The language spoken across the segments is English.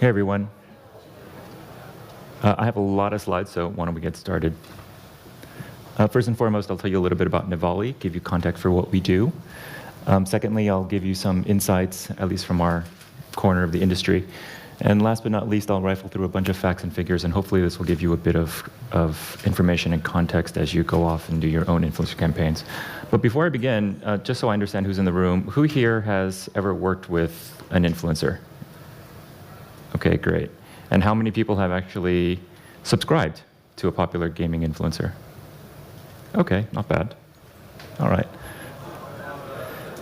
Hey everyone. I have a lot of slides, so why don't we get started? First and foremost, I'll tell you a little bit about Nevaly, give you context for what we do. Secondly, I'll give you some insights, at least from our corner of the industry. And last but not least, I'll rifle through a bunch of facts and figures, and hopefully this will give you a bit of information and context as you go off and do your own influencer campaigns. But before I begin, just so I understand who's in the room, who here has ever worked with an influencer? Okay, great. And how many people have actually subscribed to a popular gaming influencer? Okay, not bad. All right.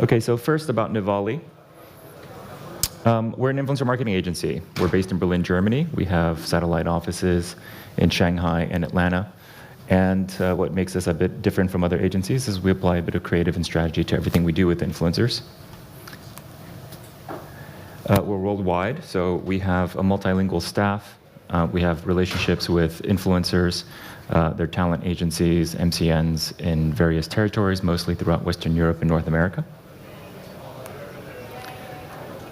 Okay, so first about Nevaly. We're an influencer marketing agency. We're based in Berlin, Germany. We have satellite offices in Shanghai and Atlanta. And what makes us a bit different from other agencies is we apply a bit of creative and strategy to everything we do with influencers. We're worldwide, so we have a multilingual staff. We have relationships with influencers, their talent agencies, MCNs in various territories, mostly throughout Western Europe and North America.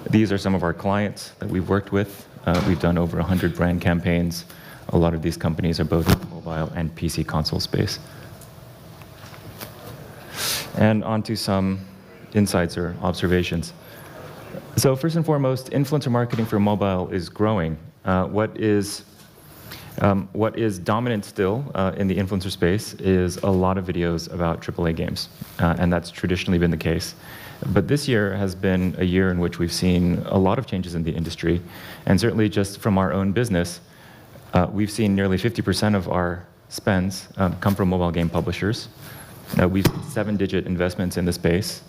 These are some of our clients that we've worked with. We've done over 100 brand campaigns. A lot of these companies are both in the mobile and PC console space. And on to some insights or observations. So first and foremost, influencer marketing for mobile is growing. What is dominant still in the influencer space is a lot of videos about AAA games, and that's traditionally been the case. But this year has been a year in which we've seen a lot of changes in the industry, and certainly just from our own business, we've seen nearly 50% of our spends come from mobile game publishers. We've seen 7-digit investments in the space.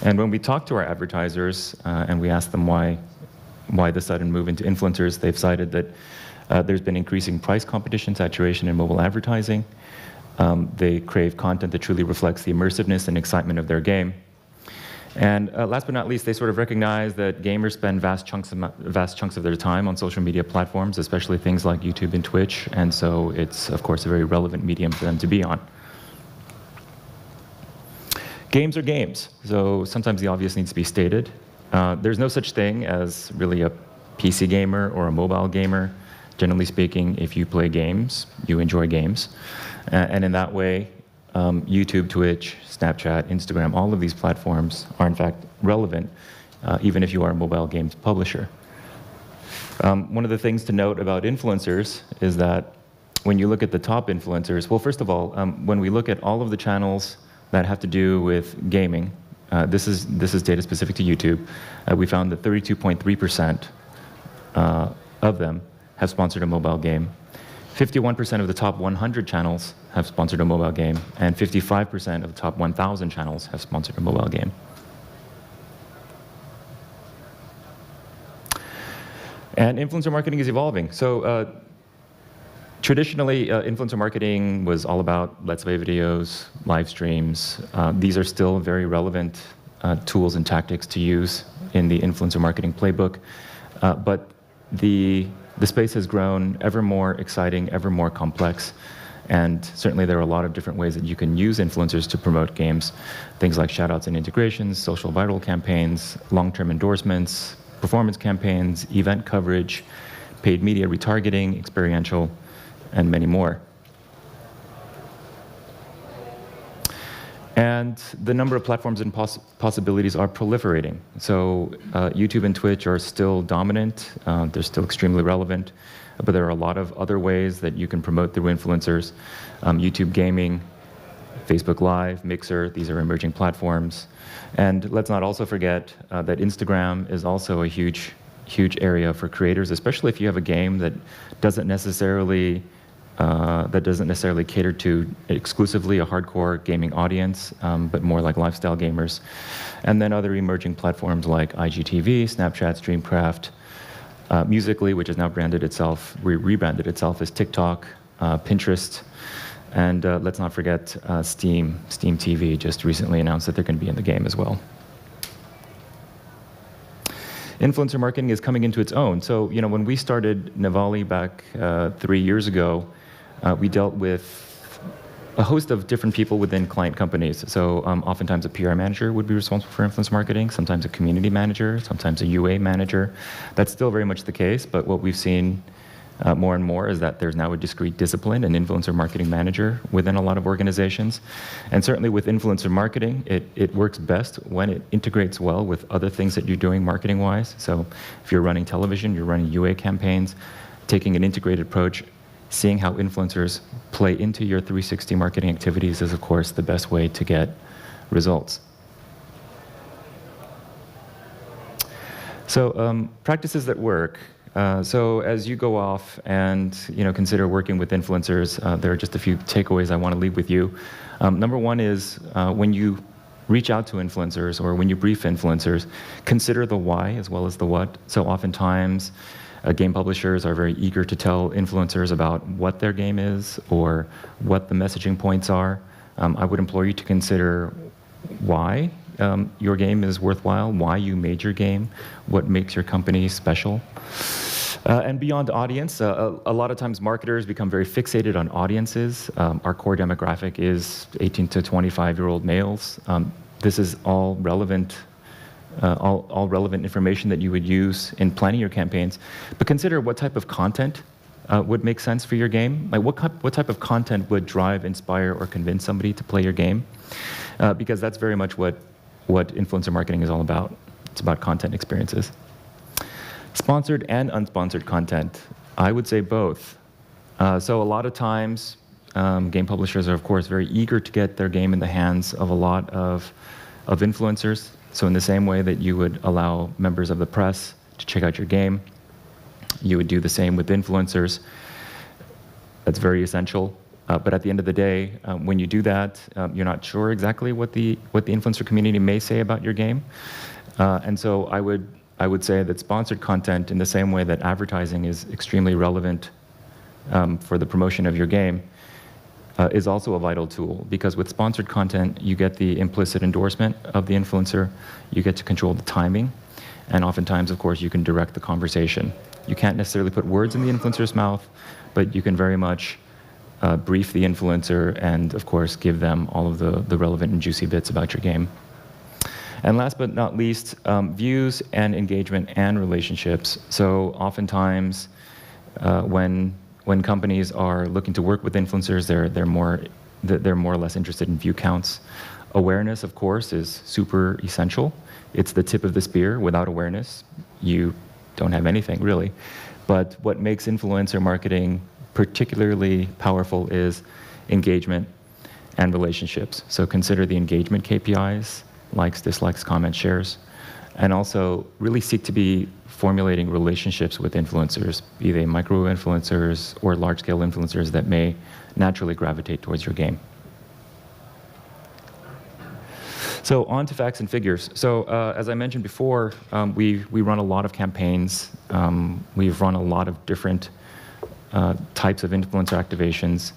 And when we talk to our advertisers and we ask them why the sudden move into influencers, they've cited that there's been increasing price competition, saturation in mobile advertising. They crave content that truly reflects the immersiveness and excitement of their game. And last but not least, they sort of recognize that gamers spend vast chunks of their time on social media platforms, especially things like YouTube and Twitch. And so it's, of course, a very relevant medium for them to be on. Games are games, so sometimes the obvious needs to be stated. There's no such thing as really a PC gamer or a mobile gamer. Generally speaking, if you play games, you enjoy games. And in that way, YouTube, Twitch, Snapchat, Instagram, all of these platforms are in fact relevant, even if you are a mobile games publisher. One of the things to note about influencers is that when you look at the top influencers, well, first of all, when we look at all of the channels that have to do with gaming. This is data specific to YouTube. We found that 32.3% of them have sponsored a mobile game. 51% of the top 100 channels have sponsored a mobile game, and 55% of the top 1,000 channels have sponsored a mobile game. And influencer marketing is evolving. So traditionally, influencer marketing was all about Let's Play videos, live streams. These are still very relevant tools and tactics to use in the influencer marketing playbook. But the space has grown ever more exciting, ever more complex. And certainly there are a lot of different ways that you can use influencers to promote games. Things like shoutouts and integrations, social viral campaigns, long-term endorsements, performance campaigns, event coverage, paid media retargeting, experiential, and many more. And the number of platforms and possibilities are proliferating. So YouTube and Twitch are still dominant. They're still extremely relevant. But there are a lot of other ways that you can promote through influencers. YouTube Gaming, Facebook Live, Mixer, these are emerging platforms. And let's not also forget that Instagram is also a huge area for creators, especially if you have a game that doesn't necessarily cater to exclusively a hardcore gaming audience, but more like lifestyle gamers. And then other emerging platforms like IGTV, Snapchat, Streamcraft, Musical.ly, which has now rebranded itself as TikTok, Pinterest, and let's not forget Steam TV just recently announced that they're going to be in the game as well. Influencer marketing is coming into its own. So, when we started Nevaly back 3 years ago, we dealt with a host of different people within client companies. So oftentimes a PR manager would be responsible for influence marketing, sometimes a community manager, sometimes a UA manager. That's still very much the case, but what we've seen more and more is that there's now a discrete discipline, an influencer marketing manager within a lot of organizations. And certainly with influencer marketing, it works best when it integrates well with other things that you're doing marketing-wise. So if you're running television, you're running UA campaigns, taking an integrated approach, seeing how influencers play into your 360 marketing activities is, of course, the best way to get results. So practices that work. So as you go off and consider working with influencers, there are just a few takeaways I want to leave with you. Number one is when you reach out to influencers or when you brief influencers, consider the why as well as the what. So oftentimes, game publishers are very eager to tell influencers about what their game is or what the messaging points are. I would implore you to consider why your game is worthwhile, why you made your game, what makes your company special. And beyond audience, a lot of times marketers become very fixated on audiences. Our core demographic is 18 to 25-year-old males. This is all relevant information that you would use in planning your campaigns. But consider what type of content would make sense for your game. Like what type of content would drive, inspire, or convince somebody to play your game? Because that's very much what influencer marketing is all about. It's about content experiences. Sponsored and unsponsored content. I would say both. So a lot of times, game publishers are, of course, very eager to get their game in the hands of a lot of influencers. So in the same way that you would allow members of the press to check out your game, you would do the same with influencers. That's very essential. But at the end of the day, when you do that, you're not sure exactly what the influencer community may say about your game. And so I would say that sponsored content, in the same way that advertising is extremely relevant for the promotion of your game, is also a vital tool, because with sponsored content, you get the implicit endorsement of the influencer, you get to control the timing, and oftentimes, of course, you can direct the conversation. You can't necessarily put words in the influencer's mouth, but you can very much brief the influencer and, of course, give them all of the relevant and juicy bits about your game. And last but not least, views and engagement and relationships. So oftentimes, when companies are looking to work with influencers, they're more or less interested in view counts. Awareness, of course, is super essential. It's the tip of the spear. Without awareness, you don't have anything, really. But what makes influencer marketing particularly powerful is engagement and relationships. So consider the engagement KPIs, likes, dislikes, comments, shares, and also really seek to be formulating relationships with influencers, be they micro-influencers or large-scale influencers that may naturally gravitate towards your game. So on to facts and figures. So as I mentioned before, we run a lot of campaigns. We've run a lot of different types of influencer activations.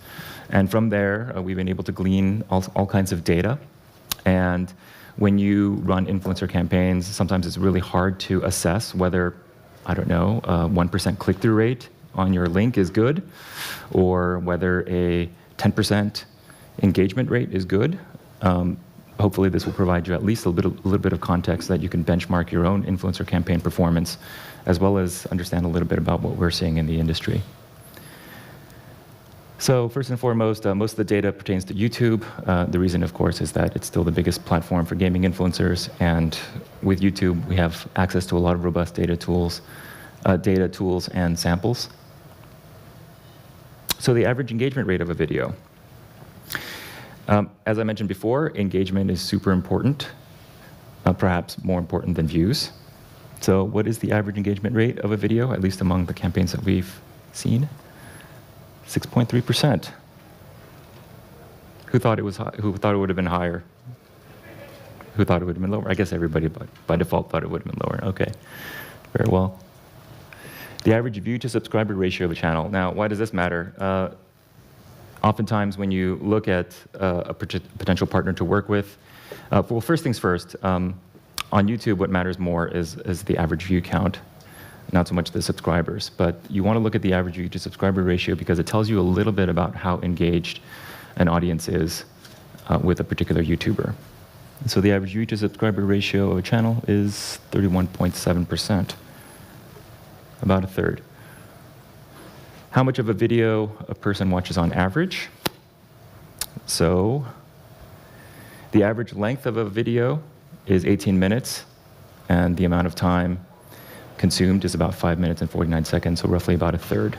And from there, we've been able to glean all kinds of data. And when you run influencer campaigns, sometimes it's really hard to assess whether, I don't know, 1% click-through rate on your link is good, or whether a 10% engagement rate is good. Hopefully this will provide you at least a little bit of context that you can benchmark your own influencer campaign performance, as well as understand a little bit about what we're seeing in the industry. So first and foremost, most of the data pertains to YouTube. The reason, of course, is that it's still the biggest platform for gaming influencers. And with YouTube, we have access to a lot of robust data tools and samples. So the average engagement rate of a video. As I mentioned before, engagement is super important, perhaps more important than views. So what is the average engagement rate of a video, at least among the campaigns that we've seen? 6.3%. Who thought it would have been higher? Who thought it would have been lower? I guess everybody by default thought it would have been lower. Okay, very well. The average view to subscriber ratio of a channel. Now, why does this matter? Oftentimes, when you look at a potential partner to work with, well, first things first. On YouTube, what matters more is the average view count, not so much the subscribers. But you want to look at the average view to subscriber ratio because it tells you a little bit about how engaged an audience is with a particular YouTuber. So the average view to subscriber ratio of a channel is 31.7%, about a third. How much of a video a person watches on average? So the average length of a video is 18 minutes, and the amount of time consumed is about 5 minutes and 49 seconds, so roughly about a third.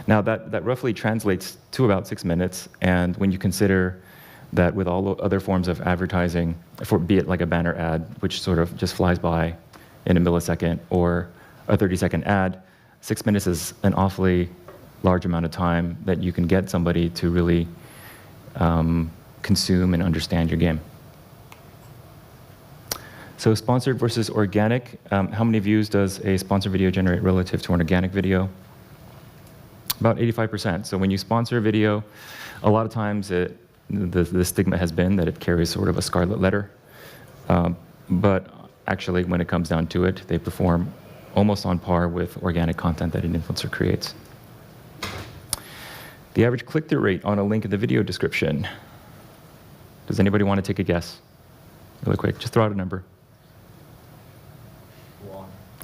Now that roughly translates to about 6 minutes, and when you consider that with all other forms of advertising, be it like a banner ad, which sort of just flies by in a millisecond, or a 30-second ad, 6 minutes is an awfully large amount of time that you can get somebody to really consume and understand your game. So sponsored versus organic, how many views does a sponsored video generate relative to an organic video? About 85%. So when you sponsor a video, a lot of times the stigma has been that it carries sort of a scarlet letter. But actually, when it comes down to it, they perform almost on par with organic content that an influencer creates. The average click-through rate on a link in the video description. Does anybody want to take a guess? Really quick, just throw out a number.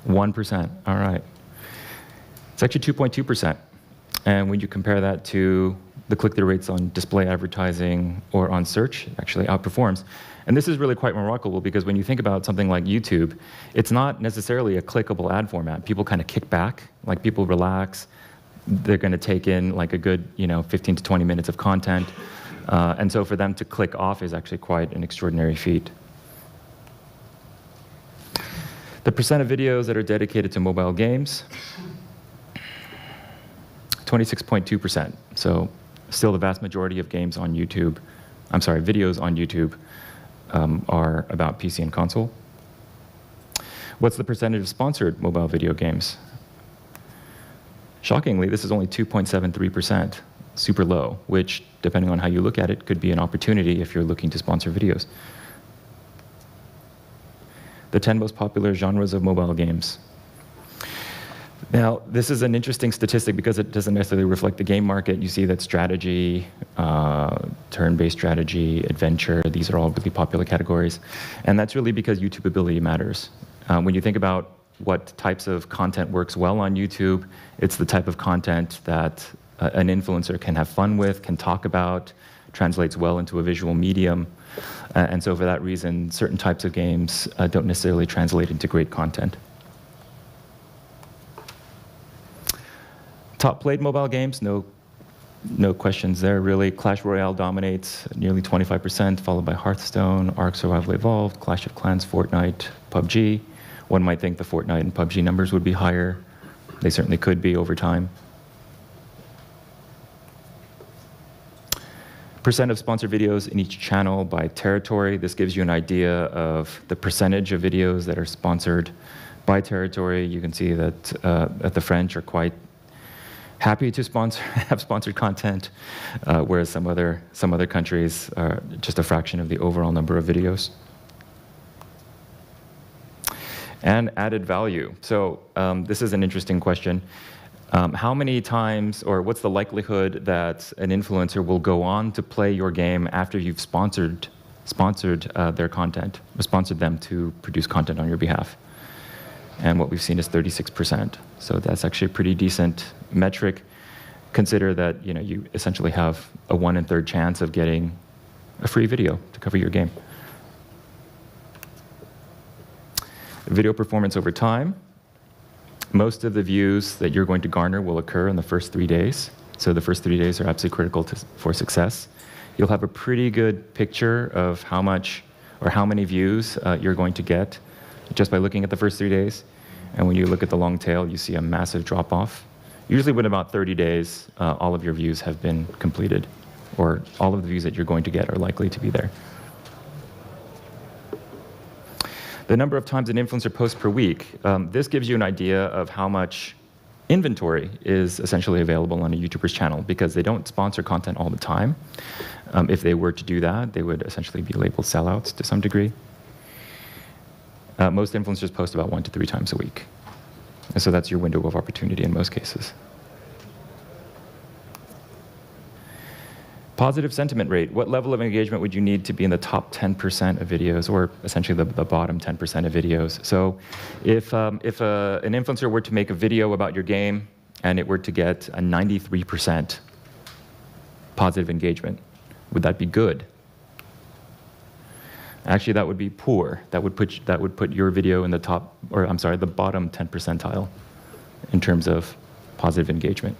1%, all right. It's actually 2.2%. And when you compare that to the click-through rates on display advertising or on search, it actually outperforms. And this is really quite remarkable because when you think about something like YouTube, it's not necessarily a clickable ad format. People kind of kick back, like people relax. They're going to take in like a good 15 to 20 minutes of content. And so for them to click off is actually quite an extraordinary feat. The percent of videos that are dedicated to mobile games, 26.2%. So still the vast majority of games on YouTube, videos on YouTube are about PC and console. What's the percentage of sponsored mobile video games? Shockingly, this is only 2.73%, super low, which, depending on how you look at it, could be an opportunity if you're looking to sponsor videos. The 10 most popular genres of mobile games. Now, this is an interesting statistic because it doesn't necessarily reflect the game market. You see that strategy, turn-based strategy, adventure, these are all really popular categories. And that's really because YouTube ability matters. When you think about what types of content works well on YouTube, it's the type of content that an influencer can have fun with, can talk about, translates well into a visual medium. And so for that reason, certain types of games don't necessarily translate into great content. Top played mobile games, no questions there really. Clash Royale dominates, nearly 25%, followed by Hearthstone, Ark Survival Evolved, Clash of Clans, Fortnite, PUBG. One might think the Fortnite and PUBG numbers would be higher. They certainly could be over time. Percent of sponsored videos in each channel by territory. This gives you an idea of the percentage of videos that are sponsored by territory. You can see that the French are quite happy to have sponsored content, whereas some other countries are just a fraction of the overall number of videos. And added value. So this is an interesting question. How many times, or what's the likelihood that an influencer will go on to play your game after you've sponsored their content, or sponsored them to produce content on your behalf? And what we've seen is 36%. So that's actually a pretty decent metric. Consider that you essentially have a 1 1/3 chance of getting a free video to cover your game. Video performance over time. Most of the views that you're going to garner will occur in the first 3 days. So the first 3 days are absolutely critical for success. You'll have a pretty good picture of how much or how many views you're going to get just by looking at the first 3 days. And when you look at the long tail, you see a massive drop-off. Usually within about 30 days, all of your views have been completed, or all of the views that you're going to get are likely to be there. The number of times an influencer posts per week. This gives you an idea of how much inventory is essentially available on a YouTuber's channel, because they don't sponsor content all the time. If they were to do that, they would essentially be labeled sellouts to some degree. Most influencers post about 1 to 3 times a week. And so that's your window of opportunity in most cases. Positive sentiment rate. What level of engagement would you need to be in the top 10% of videos, or essentially the bottom 10% of videos? So if an influencer were to make a video about your game and it were to get a 93% positive engagement, would that be good? Actually, that would be poor. That would put your video in the the bottom 10 percentile in terms of positive engagement.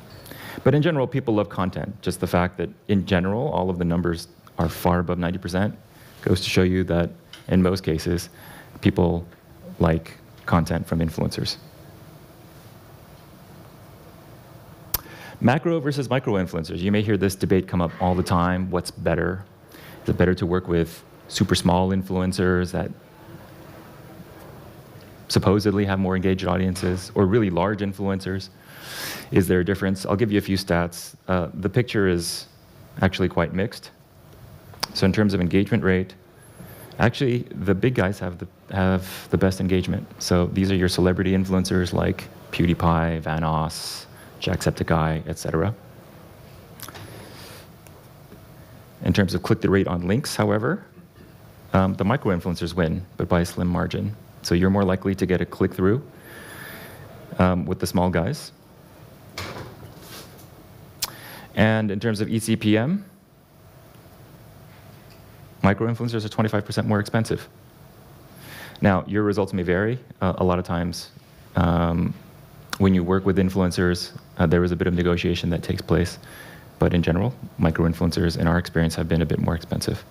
But in general, people love content. Just the fact that, in general, all of the numbers are far above 90% goes to show you that, in most cases, people like content from influencers. Macro versus micro influencers. You may hear this debate come up all the time. What's better? Is it better to work with super small influencers that supposedly have more engaged audiences, or really large influencers? Is there a difference? I'll give you a few stats. The picture is actually quite mixed. So in terms of engagement rate, actually the big guys have the best engagement. So these are your celebrity influencers like PewDiePie, Vanoss, Jacksepticeye, etc. In terms of click-through rate on links, however, the micro-influencers win, but by a slim margin. So you're more likely to get a click-through with the small guys. And in terms of eCPM, micro-influencers are 25% more expensive. Now, your results may vary. A lot of times, when you work with influencers, there is a bit of negotiation that takes place. But in general, micro-influencers, in our experience, have been a bit more expensive.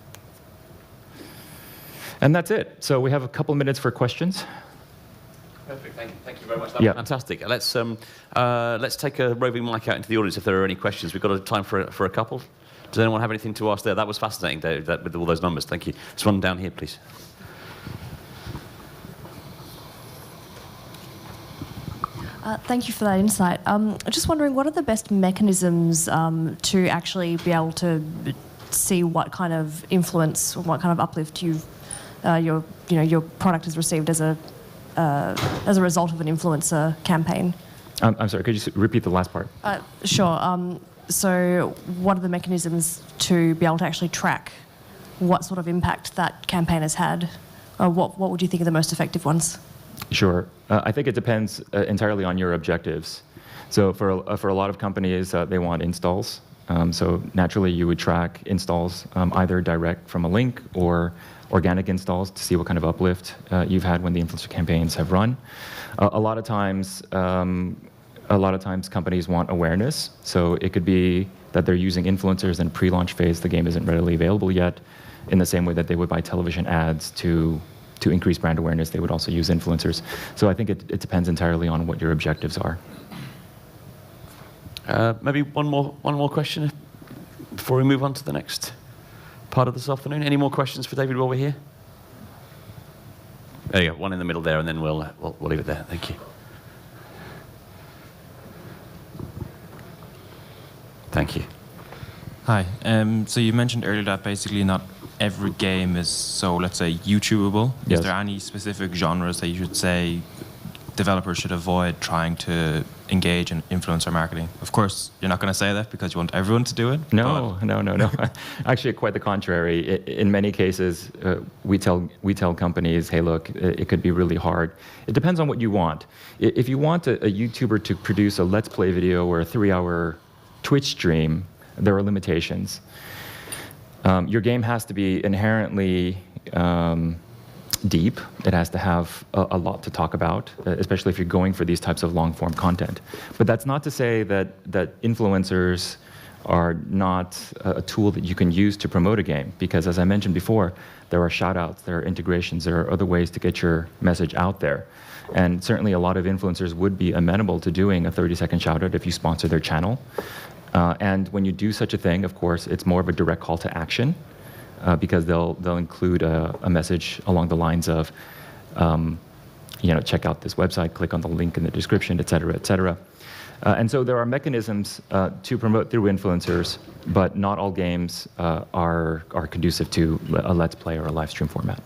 And that's it. So we have a couple minutes for questions. Perfect. Thank you very much. That was fantastic. Let's take a roving mic out into the audience if there are any questions. We've got time for a couple. Does anyone have anything to ask there? That was fascinating, Dave, with all those numbers. Thank you. Just one down here, please. Thank you for that insight. Just wondering, what are the best mechanisms to actually be able to see what kind of influence, what kind of uplift your product has received as a result of an influencer campaign? I'm sorry, could you repeat the last part? Sure. So what are the mechanisms to be able to actually track what sort of impact that campaign has had? What would you think are the most effective ones? Sure. I think it depends entirely on your objectives. So for a lot of companies, they want installs. So naturally, you would track installs either direct from a link or organic installs to see what kind of uplift you've had when the influencer campaigns have run. A lot of times companies want awareness. So it could be that they're using influencers in pre-launch phase. The game isn't readily available yet. In the same way that they would buy television ads to increase brand awareness, they would also use influencers. So I think it depends entirely on what your objectives are. Maybe one more question before we move on to the next part of this afternoon. Any more questions for David while we're here? There you go, one in the middle there, and then we'll leave it there. Thank you. Thank you. Hi. So you mentioned earlier that basically not every game is so, let's say, YouTubeable. Yes. Is there any specific genres that you should say developers should avoid trying to engage in influencer marketing? Of course, you're not going to say that because you want everyone to do it. No. Actually, quite the contrary. In many cases, we tell companies, hey, look, it could be really hard. It depends on what you want. If you want a YouTuber to produce a Let's Play video or a 3-hour Twitch stream, there are limitations. Your game has to be inherently deep. It has to have a lot to talk about, especially if you're going for these types of long-form content. But that's not to say that influencers are not a tool that you can use to promote a game, because as I mentioned before, there are shout-outs, there are integrations, there are other ways to get your message out there. And certainly a lot of influencers would be amenable to doing a 30-second shout-out if you sponsor their channel. And when you do such a thing, of course, it's more of a direct call to action, because they'll include a message along the lines of, check out this website, click on the link in the description, et cetera, et cetera. And so there are mechanisms to promote through influencers, but not all games are conducive to a Let's Play or a live stream format.